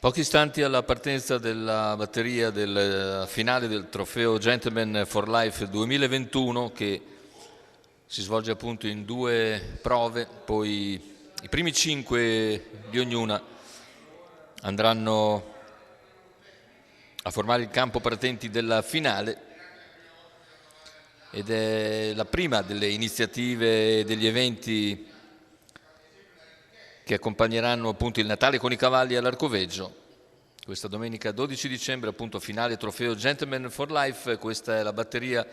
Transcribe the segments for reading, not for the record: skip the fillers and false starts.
Pochi istanti alla partenza della batteria del finale del trofeo Gentleman for Life 2021, che si svolge appunto in due prove, poi i primi 5 di ognuna andranno a formare il campo partenti della finale, ed è la prima delle iniziative e degli eventi che accompagneranno appunto il Natale con i cavalli all'Arcoveggio. Questa domenica 12 dicembre, appunto, finale trofeo Gentleman for Life. Questa è la batteria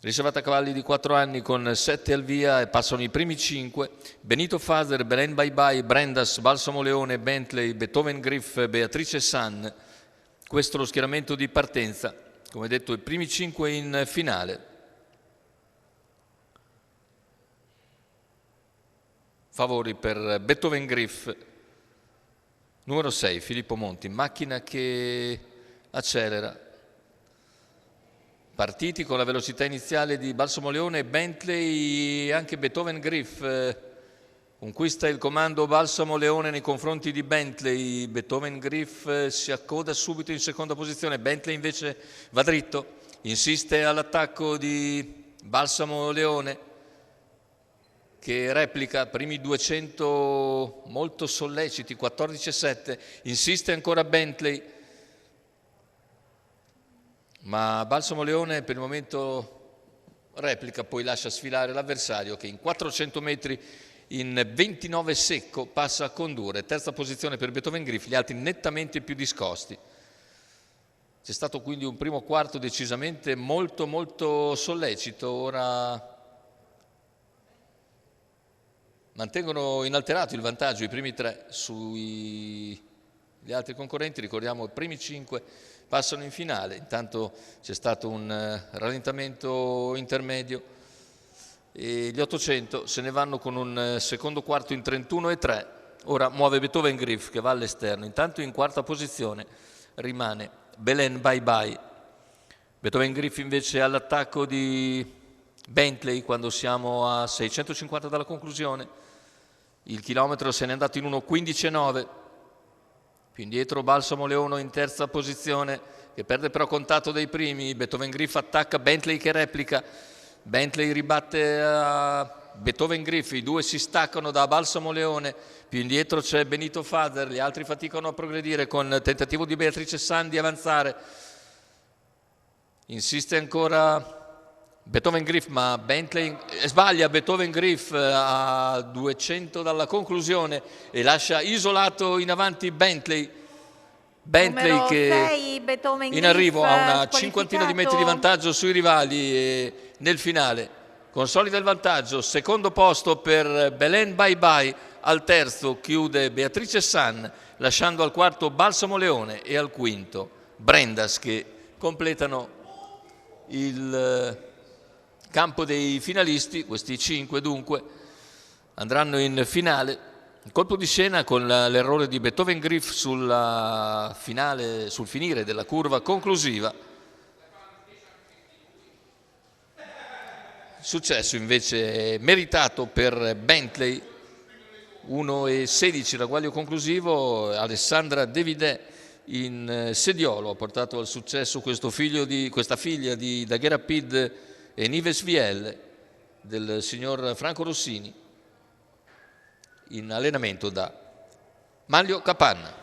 riservata a cavalli di 4 anni con 7 al via, e passano i primi 5. Benito Fader, Belen Bye Bye, Brendas, Balsamo Leone, Bentley, Beethoven Griff, Beatrice San. Questo è lo schieramento di partenza. Come detto, i primi 5 in finale. Favori per Beethoven Griff, numero 6 Filippo Monti, macchina che accelera. Partiti con la velocità iniziale di Balsamo Leone e Bentley, anche Beethoven Griff conquista il comando Balsamo Leone nei confronti di Bentley. Beethoven Griff si accoda subito in seconda posizione, Bentley invece va dritto, insiste all'attacco di Balsamo Leone, che replica primi 200 molto solleciti, 14,7, insiste ancora Bentley, ma Balsamo Leone per il momento replica, poi lascia sfilare l'avversario, che in 400 metri in 29 secco passa a condurre. Terza posizione per Beethoven Griff, gli altri nettamente più discosti. C'è stato quindi un primo quarto decisamente molto sollecito. Ora mantengono inalterato il vantaggio i primi 3 sugli altri concorrenti. Ricordiamo, i primi 5 passano in finale. Intanto c'è stato un rallentamento intermedio e gli 800 se ne vanno con un secondo quarto in 31,3. Ora muove Beethoven Griff, che va all'esterno. Intanto in quarta posizione rimane Belen Bye Bye. Beethoven Griff invece all'attacco di Bentley quando siamo a 650 dalla conclusione. Il chilometro se n'è andato in 1,15,9. Più indietro Balsamo Leone in terza posizione, che perde però contatto dei primi. Beethoven Griff attacca, Bentley che replica. Bentley ribatte a Beethoven Griff, i due si staccano da Balsamo Leone. Più indietro c'è Benito Fader, gli altri faticano a progredire con tentativo di Beatrice San di avanzare. Insiste ancora Beethoven Griff, ma Bentley sbaglia. Beethoven Griff a 200 dalla conclusione e lascia isolato in avanti Bentley. Bentley che in arrivo ha una cinquantina di metri di vantaggio sui rivali, e nel finale consolida il vantaggio. Secondo posto per Belen Bye Bye, al terzo chiude Beatrice San, lasciando al quarto Balsamo Leone e al quinto Brendas, che completano il campo dei finalisti. Questi 5 dunque andranno in finale. Il colpo di scena con l'errore di Beethoven Griff sul finire della curva conclusiva. Successo invece meritato per Bentley, 1,16 ragguaglio conclusivo. Alessandra Devidet in sediolo ha portato al successo questa figlia di Daguerreapid e Nives Viel del signor Franco Rossini, in allenamento da Manlio Capanna.